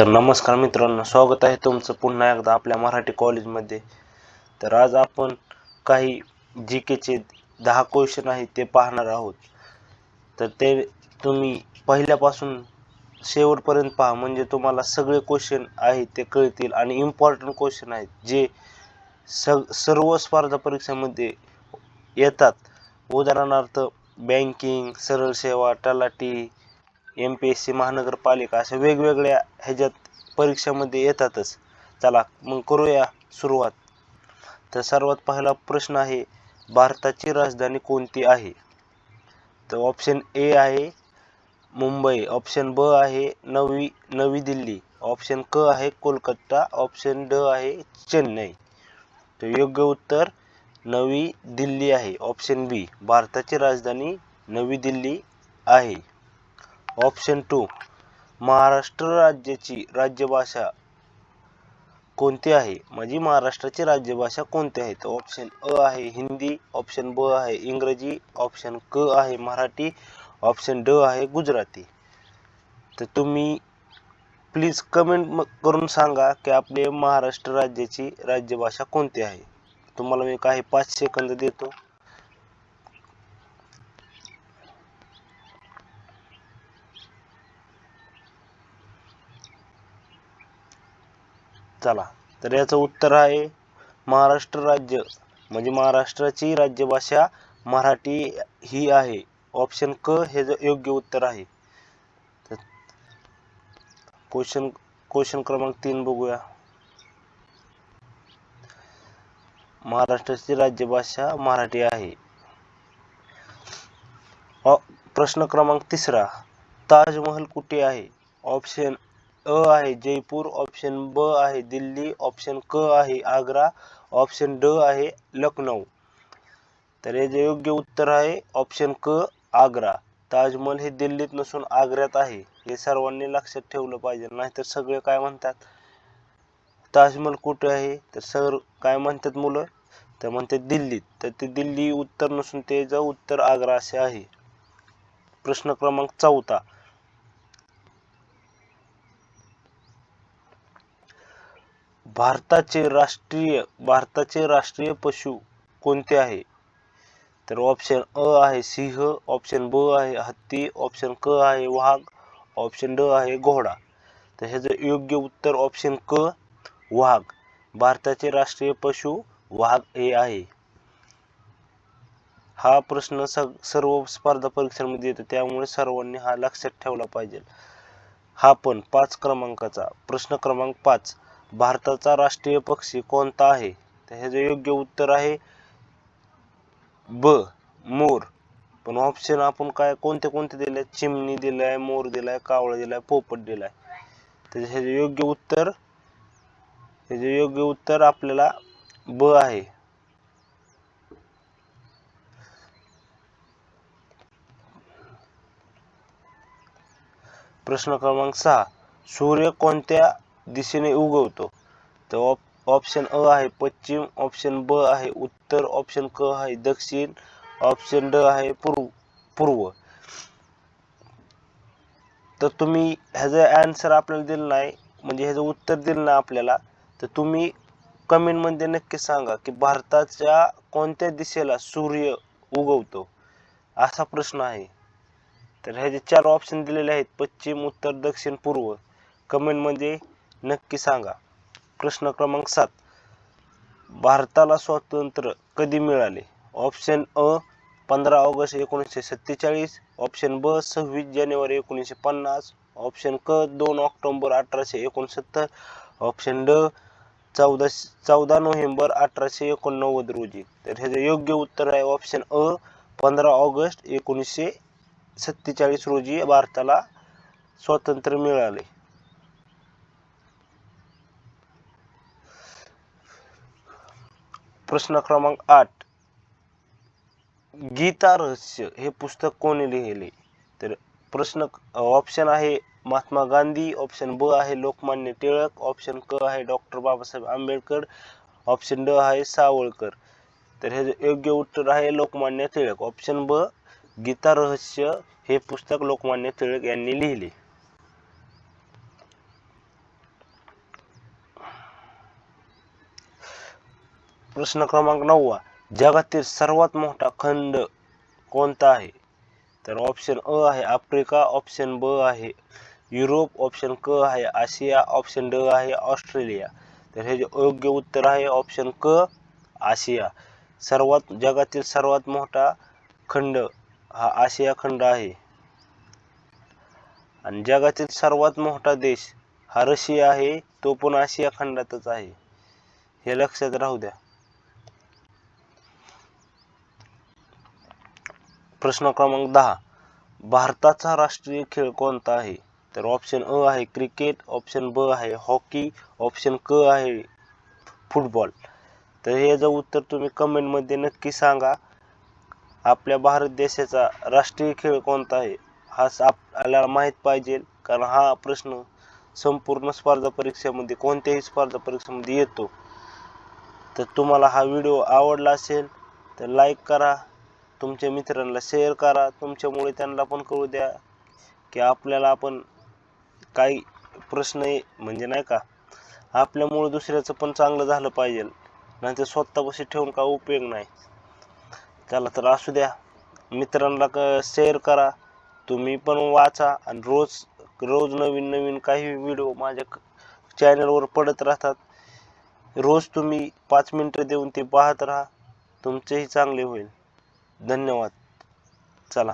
तर नमस्कार मित्रांनो, स्वागत आहे तुमचं पुन्हा एकदा आपल्या मराठी कॉलेजमध्ये. तर आज आपण काही जीकेचे 10 क्वेश्चन आहेत ते पाहणार आहोत. तर ते तुम्ही पहिल्यापासून शेवटपर्यंत पहा, म्हणजे तुम्हाला सगळे क्वेश्चन आहेत ते कळतील आणि इम्पॉर्टंट क्वेश्चन आहेत जे सर्व स्पर्धा परीक्षांमध्ये येतात. उदाहरणार्थ बँकिंग, सरळ सेवा, तलाठी, MPSC, महानगरपालिका अशा वेगवेगळ्या ह्याच्यात परीक्षामध्ये येतातच. चला मग करूया सुरुवात. तर सर्वात पहिला प्रश्न आहे, भारताची राजधानी कोणती आहे? तर ऑप्शन ए आहे मुंबई, ऑप्शन ब आहे नवी दिल्ली, ऑप्शन क आहे कोलकाता, ऑप्शन ड आहे चेन्नई. तर योग्य उत्तर नवी दिल्ली आहे. ऑप्शन बी, भारताची राजधानी नवी दिल्ली आहे. ऑप्शन 2, महाराष्ट्र राज्याची राज्यभाषा कोणती आहे? म्हणजे महाराष्ट्राची राज्यभाषा कोणती आहे? तर ऑप्शन अ आहे हिंदी, ऑप्शन ब आहे इंग्रजी, ऑप्शन क आहे मराठी, ऑप्शन ड आहे गुजराती. तर तुम्ही प्लीज कमेंट करून सांगा की आपले महाराष्ट्र राज्याची राज्यभाषा कोणती आहे. तुम्हाला मी काही 5 सेकंद देतो. चला, तर याचं उत्तर आहे महाराष्ट्र राज्य, म्हणजे महाराष्ट्राची राज्यभाषा मराठी ही आहे. ऑप्शन क हे योग्य उत्तर आहे. क्वेश्चन क्रमांक 3 बघूया. महाराष्ट्राची राज्यभाषा मराठी आहे. प्रश्न क्रमांक 3, ताजमहल कुठे आहे? ऑप्शन अ आहे जयपूर, ऑप्शन ब आहे दिल्ली, ऑप्शन क आहे आग्रा, ऑप्शन ड आहे लखनौ. तर हे जे योग्य उत्तर आहे ऑप्शन क आग्रा. ताजमहल हे दिल्लीत नसून आग्र्यात आहे. हे सर्वांनी लक्षात ठेवलं पाहिजे, नाहीतर सगळे काय म्हणतात ताजमहल कुठे आहे, तर सर काय म्हणतात मुलं, तर म्हणतात दिल्लीत. तर ते दिल्ली उत्तर नसून ते उत्तर आग्रा असे आहे. प्रश्न क्रमांक 4, भारताचे राष्ट्रीय पशु कोणते आहे? तर ऑप्शन अ आहे सिंह, ऑप्शन ब आहे हत्ती, ऑप्शन क आहे वाघ, ऑप्शन ड आहे घोडा. तर ह्याचं योग्य उत्तर ऑप्शन क वाघ. भारताचे राष्ट्रीय पशु वाघ हे आहे. हा प्रश्न सर्व स्पर्धा परीक्षांमध्ये येतो, त्यामुळे सर्वांनी हा लक्षात ठेवला पाहिजे. हा पण 5 क्रमांकाचा प्रश्न क्रमांक 5, भारताचा राष्ट्रीय पक्षी कोणता आहे? तर ह्याचं योग्य उत्तर आहे ब मोर. पण ऑप्शन आपण काय कोणते दिले? चिमणी दिलाय, मोर दिलाय, कावळा दिलाय, पोपट दिलाय. तर ह्याचे योग्य उत्तर आपल्याला ब आहे. प्रश्न क्रमांक 6, सूर्य कोणत्या दिशेने उगवतो? तर ऑप्शन अ आहे पश्चिम, ऑप्शन ब आहे उत्तर, ऑप्शन क आहे दक्षिण, ऑप्शन ड आहे पूर्व. तर तुम्ही ह्याचं आन्सर आपल्याला दिलं नाही, म्हणजे ह्याचं उत्तर दिलं नाही आपल्याला, तर तुम्ही कमेंटमध्ये नक्की सांगा की भारताच्या कोणत्या दिशेला सूर्य उगवतो, असा प्रश्न आहे. तर ह्याचे 4 ऑप्शन दिलेले आहेत, पश्चिम, उत्तर, दक्षिण, पूर्व. कमेंटमध्ये नक्की सांगा. प्रश्न क्रमांक 7, भारताला स्वातंत्र्य कधी मिळाले? ऑप्शन अ 15 ऑगस्ट 1947, ऑप्शन ब 26 जानेवारी 1950, ऑप्शन क 2 ऑक्टोबर 1869, ऑप्शन ड 14 नोव्हेंबर 1889 रोजी. तर ह्याचे योग्य उत्तर आहे ऑप्शन अ 15 ऑगस्ट 1947 रोजी भारताला स्वातंत्र्य मिळाले. प्रश्न क्रमांक 8, गीता रहस्य हे पुस्तक कोणी लिहिले? तर प्रश्न ऑप्शन आहे महात्मा गांधी, ऑप्शन ब आहे लोकमान्य टिळक, ऑप्शन क आहे डॉक्टर बाबासाहेब आंबेडकर, ऑप्शन ड आहे सावरकर. तर हे योग्य उत्तर आहे लोकमान्य टिळक. ऑप्शन ब गीता रहस्य हे पुस्तक लोकमान्य टिळक यांनी लिहिले. प्रश्न क्रमांक 9 जगातील सर्वात मोठा खंड कोणता आहे? तर ऑप्शन अ आहे आफ्रिका, ऑप्शन ब आहे युरोप, ऑप्शन क आहे आशिया, ऑप्शन ड आहे ऑस्ट्रेलिया. तर हे जे योग्य उत्तर आहे ऑप्शन क आशिया. जगातील सर्वात मोठा खंड हा आशिया खंड आहे. आणि जगातील सर्वात मोठा देश हा रशिया आहे, तो पण आशिया खंडातच आहे, हे लक्षात राहू द्या. प्रश्न क्रमांक 10 भारताचा राष्ट्रीय खेळ कोणता आहे? तर ऑप्शन अ आहे क्रिकेट, ऑप्शन ब आहे हॉकी, ऑप्शन क आहे फुटबॉल. तर हे जर उत्तर तुम्ही कमेंट मध्ये नक्की सांगा. आपल्या भारत देशाचा राष्ट्रीय खेळ कोणता आहे हा आपल्याला माहित पाहिजे, कारण हा प्रश्न संपूर्ण स्पर्धा परीक्षेमध्ये कोणत्याही स्पर्धा परीक्षेमध्ये येतो. तर तुम्हाला हा व्हिडिओ आवडला असेल तर लाईक करा, तुमच्या मित्रांना शेअर करा, तुमच्यामुळे त्यांना पण कळू द्या की आपल्याला आपण काही प्रश्न म्हणजे नाही का आपल्यामुळे दुसऱ्याचं पण चांगलं झालं पाहिजे, नाहीतर स्वतःपाशी ठेवून काय उपयोग नाही. चला तर असू द्या, मित्रांना शेअर करा, तुम्ही पण वाचा आणि रोज रोज नवीन नवीन काही व्हिडिओ माझ्या चॅनलवर पडत राहतात. रोज तुम्ही 5 मिनिटं देऊन ते पाहत राहा, तुमचेही चांगले होईल. धन्यवाद. चला.